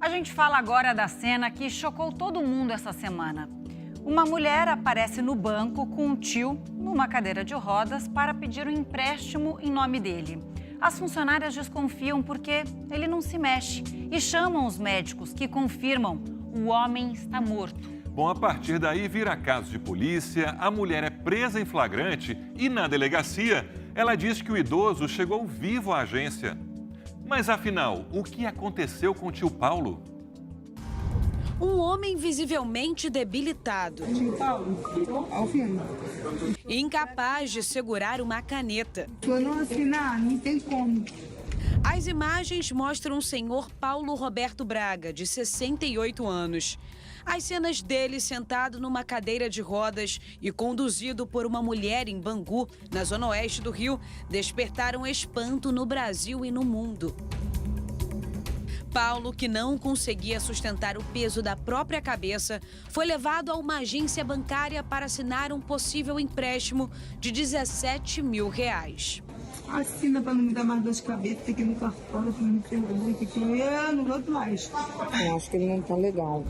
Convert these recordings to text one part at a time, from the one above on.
A gente fala agora da cena que chocou todo mundo essa semana. Uma mulher aparece no banco com um tio numa cadeira de rodas para pedir um empréstimo em nome dele. As funcionárias desconfiam porque ele não se mexe e chamam os médicos que confirmam: o homem está morto. Bom, a partir daí vira caso de polícia, a mulher é presa em flagrante e na delegacia ela diz que o idoso chegou vivo à agência. Mas afinal, o que aconteceu com o tio Paulo? Um homem visivelmente debilitado. Incapaz de segurar uma caneta. Se eu não assinar, não tem como. As imagens mostram o senhor Paulo Roberto Braga, de 68 anos. As cenas dele sentado numa cadeira de rodas e conduzido por uma mulher em Bangu, na zona oeste do Rio, despertaram espanto no Brasil e no mundo. Paulo, que não conseguia sustentar o peso da própria cabeça, foi levado a uma agência bancária para assinar um possível empréstimo de R$17 mil. Assina para não me dar mais dor de cabeça, tem que ir no cartório, para me perguntar, que eu não aguento mais. Eu acho que ele não tá legal.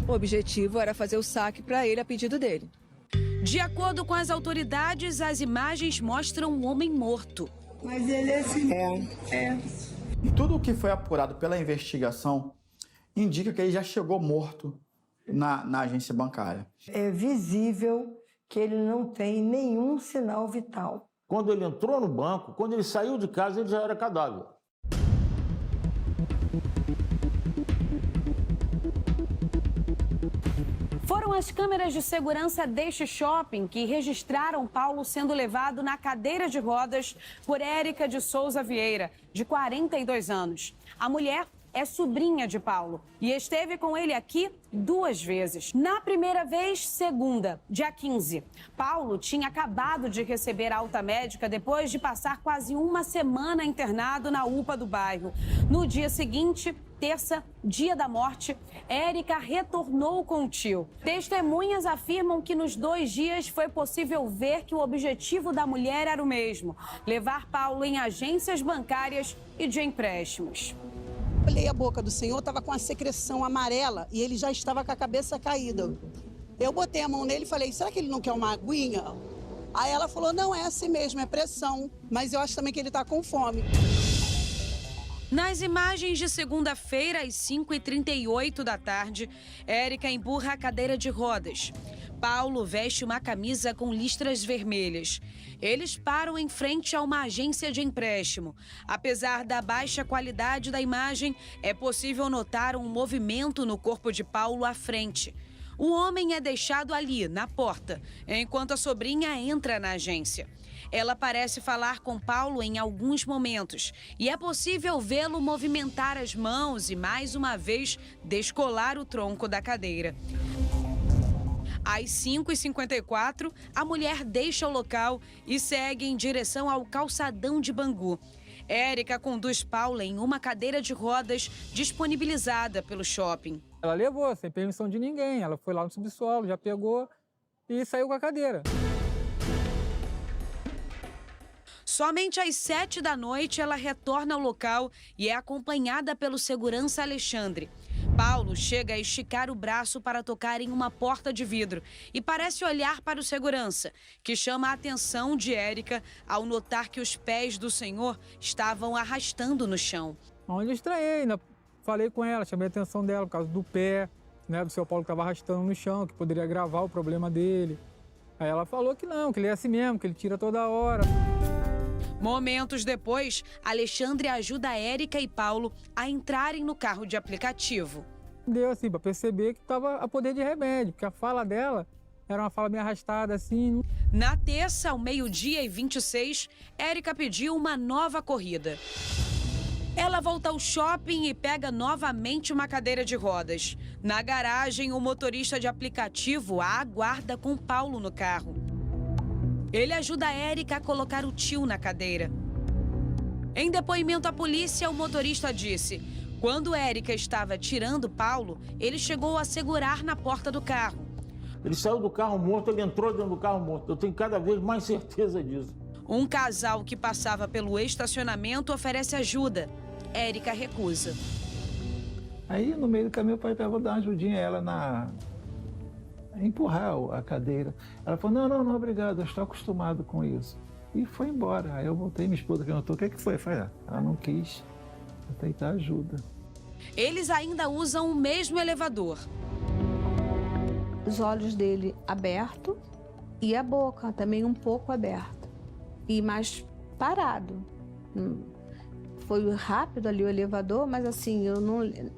O objetivo era fazer o saque para ele a pedido dele. De acordo com as autoridades, as imagens mostram um homem morto. Mas ele é assim. É. Tudo o que foi apurado pela investigação indica que ele já chegou morto na agência bancária. É visível que ele não tem nenhum sinal vital. Quando ele entrou no banco, quando ele saiu de casa, ele já era cadáver. Foram as câmeras de segurança deste shopping que registraram Paulo sendo levado na cadeira de rodas por Érica de Souza Vieira, de 42 anos. A mulher é sobrinha de Paulo e esteve com ele aqui 2 vezes. Na primeira vez, segunda, dia 15. Paulo tinha acabado de receber alta médica depois de passar quase uma semana internado na UPA do bairro. No dia seguinte, terça, dia da morte, Érica retornou com o tio. Testemunhas afirmam que nos 2 dias foi possível ver que o objetivo da mulher era o mesmo: levar Paulo em agências bancárias e de empréstimos. Olhei a boca do senhor, estava com a secreção amarela e ele já estava com a cabeça caída. Eu botei a mão nele e falei: será que ele não quer uma aguinha? Aí ela falou: não, é assim mesmo, é pressão, mas eu acho também que ele está com fome. Nas imagens de segunda-feira, às 5h38 da tarde, Érica empurra a cadeira de rodas. Paulo veste uma camisa com listras vermelhas. Eles param em frente a uma agência de empréstimo. Apesar da baixa qualidade da imagem, é possível notar um movimento no corpo de Paulo à frente. O homem é deixado ali, na porta, enquanto a sobrinha entra na agência. Ela parece falar com Paulo em alguns momentos e é possível vê-lo movimentar as mãos e, mais uma vez, descolar o tronco da cadeira. Às 5h54, a mulher deixa o local e segue em direção ao calçadão de Bangu. Érica conduz Paulo em uma cadeira de rodas disponibilizada pelo shopping. Ela levou, sem permissão de ninguém. Ela foi lá no subsolo, já pegou e saiu com a cadeira. Somente às 7 da noite, ela retorna ao local e é acompanhada pelo segurança Alexandre. Paulo chega a esticar o braço para tocar em uma porta de vidro e parece olhar para o segurança, que chama a atenção de Érica ao notar que os pés do senhor estavam arrastando no chão. Onde eu estranhei, ainda falei com ela, chamei a atenção dela por causa do pé, né, do seu Paulo que estava arrastando no chão, que poderia agravar o problema dele. Aí ela falou que não, que ele é assim mesmo, que ele tira toda hora. Momentos depois, Alexandre ajuda Érica e Paulo a entrarem no carro de aplicativo. Deu assim, para perceber que estava a poder de remédio, porque a fala dela era uma fala meio arrastada assim. Na terça, ao 12h26, Érica pediu uma nova corrida. Ela volta ao shopping e pega novamente uma cadeira de rodas. Na garagem, o motorista de aplicativo a aguarda com Paulo no carro. Ele ajuda a Érica a colocar o tio na cadeira. Em depoimento à polícia, o motorista disse: quando Érica estava tirando Paulo, ele chegou a segurar na porta do carro. Ele saiu do carro morto, ele entrou dentro do carro morto. Eu tenho cada vez mais certeza disso. Um casal que passava pelo estacionamento oferece ajuda. Érica recusa. Aí, no meio do caminho, eu falei, vou dar uma ajudinha a ela a empurrar a cadeira. Ela falou, não, obrigado, eu estou acostumado com isso. E foi embora. Aí eu voltei, minha esposa perguntou, o que foi? Eu falei, ela não quis aceitar ajuda. Eles ainda usam o mesmo elevador. Os olhos dele abertos e a boca também um pouco aberta. E mais parado. Foi rápido ali o elevador, mas assim, eu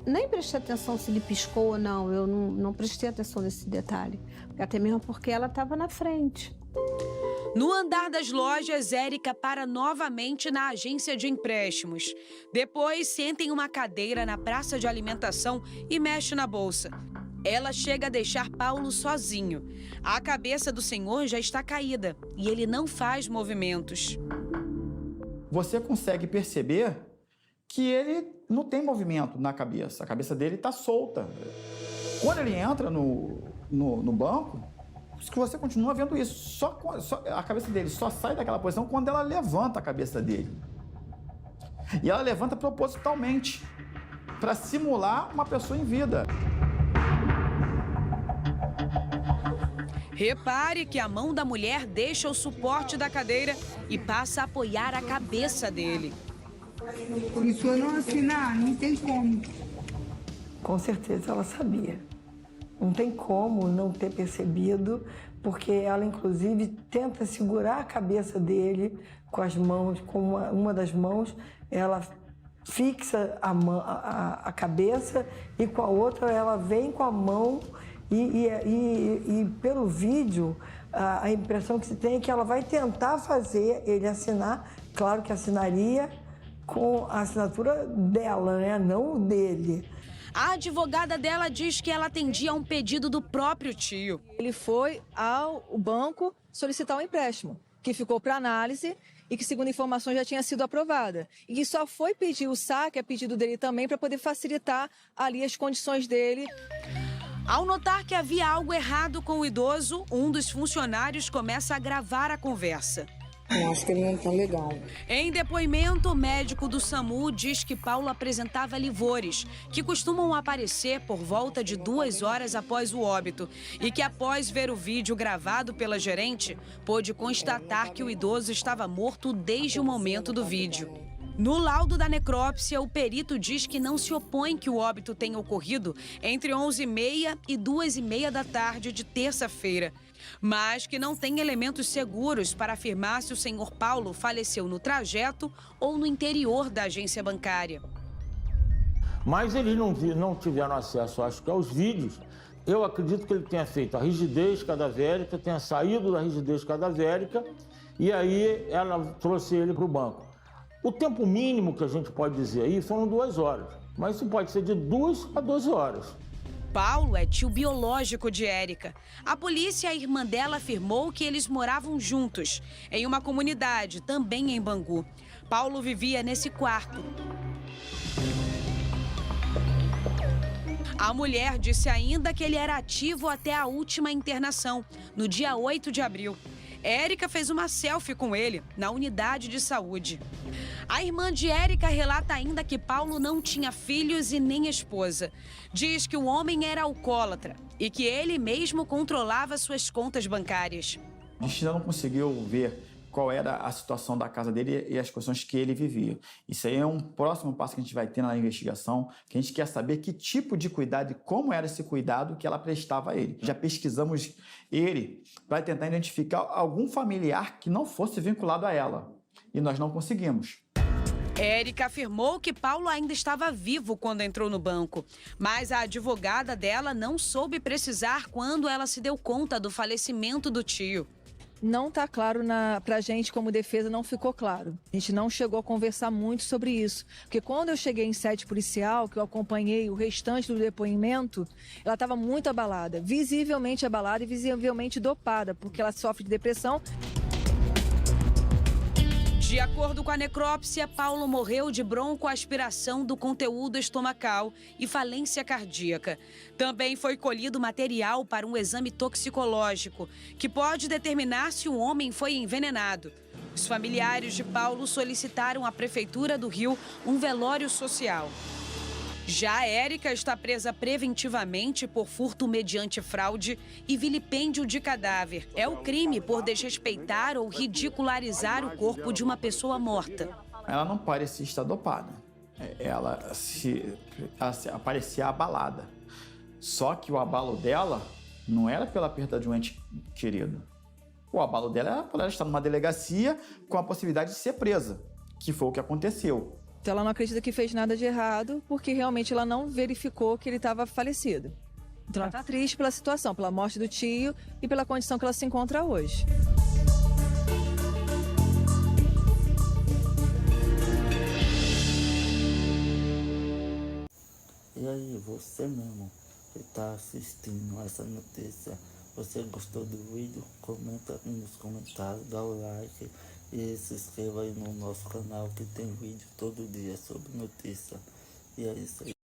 nem prestei atenção se ele piscou ou não. Eu não prestei atenção nesse detalhe. Até mesmo porque ela estava na frente. No andar das lojas, Érica para novamente na agência de empréstimos. Depois, senta em uma cadeira na praça de alimentação e mexe na bolsa. Ela chega a deixar Paulo sozinho. A cabeça do senhor já está caída e ele não faz movimentos. Você consegue perceber que ele não tem movimento na cabeça. A cabeça dele está solta. Quando ele entra no banco, você continua vendo isso. A cabeça dele só sai daquela posição quando ela levanta a cabeça dele. E ela levanta propositalmente, para simular uma pessoa em vida. Repare que a mão da mulher deixa o suporte da cadeira e passa a apoiar a cabeça dele. Isso eu não assinar, não tem como. Com certeza ela sabia. Não tem como não ter percebido, porque ela, inclusive, tenta segurar a cabeça dele com as mãos, com uma das mãos, ela fixa a cabeça e com a outra ela vem com a mão e pelo vídeo a impressão que se tem é que ela vai tentar fazer ele assinar, claro que assinaria com a assinatura dela, né? Não o dele. A advogada dela diz que ela atendia a um pedido do próprio tio. Ele foi ao banco solicitar um empréstimo, que ficou para análise e que, segundo informações, já tinha sido aprovada. E que só foi pedir o saque a pedido dele também para poder facilitar ali as condições dele. Ao notar que havia algo errado com o idoso, um dos funcionários começa a gravar a conversa. Eu acho que ele não tá legal. Em depoimento, o médico do SAMU diz que Paulo apresentava livores, que costumam aparecer por volta de 2 horas após o óbito, e que após ver o vídeo gravado pela gerente, pôde constatar que o idoso estava morto desde o momento do vídeo. No laudo da necrópsia, o perito diz que não se opõe que o óbito tenha ocorrido entre 11h30 e 2h30 da tarde de terça-feira, mas que não tem elementos seguros para afirmar se o senhor Paulo faleceu no trajeto ou no interior da agência bancária. Mas eles não tiveram acesso, acho que, aos vídeos. Eu acredito que ele tenha feito a rigidez cadavérica, tenha saído da rigidez cadavérica e aí ela trouxe ele para o banco. O tempo mínimo que a gente pode dizer aí foram 2 horas, mas isso pode ser de 2 a 12 horas. Paulo é tio biológico de Érica. A polícia e a irmã dela afirmou que eles moravam juntos, em uma comunidade, também em Bangu. Paulo vivia nesse quarto. A mulher disse ainda que ele era ativo até a última internação, no dia 8 de abril. Érica fez uma selfie com ele na unidade de saúde. A irmã de Érica relata ainda que Paulo não tinha filhos e nem esposa. Diz que o homem era alcoólatra e que ele mesmo controlava suas contas bancárias. A gente ainda não conseguiu ver qual era a situação da casa dele e as condições que ele vivia. Isso aí é um próximo passo que a gente vai ter na investigação, que a gente quer saber que tipo de cuidado e como era esse cuidado que ela prestava a ele. Já pesquisamos ele para tentar identificar algum familiar que não fosse vinculado a ela, e nós não conseguimos. Érica afirmou que Paulo ainda estava vivo quando entrou no banco, mas a advogada dela não soube precisar quando ela se deu conta do falecimento do tio. Não está claro para a gente, como defesa, não ficou claro. A gente não chegou a conversar muito sobre isso. Porque quando eu cheguei em sede policial, que eu acompanhei o restante do depoimento, ela estava muito abalada, visivelmente abalada e visivelmente dopada, porque ela sofre de depressão. De acordo com a necrópsia, Paulo morreu de broncoaspiração do conteúdo estomacal e falência cardíaca. Também foi colhido material para um exame toxicológico, que pode determinar se o homem foi envenenado. Os familiares de Paulo solicitaram à Prefeitura do Rio um velório social. Já a Érica está presa preventivamente por furto mediante fraude e vilipêndio de cadáver. É o crime por desrespeitar ou ridicularizar o corpo de uma pessoa morta. Ela não parecia estar dopada. Ela parecia abalada. Só que o abalo dela não era pela perda de um ente querido. O abalo dela era por ela estar numa delegacia com a possibilidade de ser presa, que foi o que aconteceu. Então ela não acredita que fez nada de errado, porque realmente ela não verificou que ele estava falecido. Então ela está triste pela situação, pela morte do tio e pela condição que ela se encontra hoje. E aí, você mesmo que está assistindo essa notícia, você gostou do vídeo? Comenta aqui nos comentários, dá o like e se inscreva aí no nosso canal que tem vídeo todo dia sobre notícia. E é isso aí.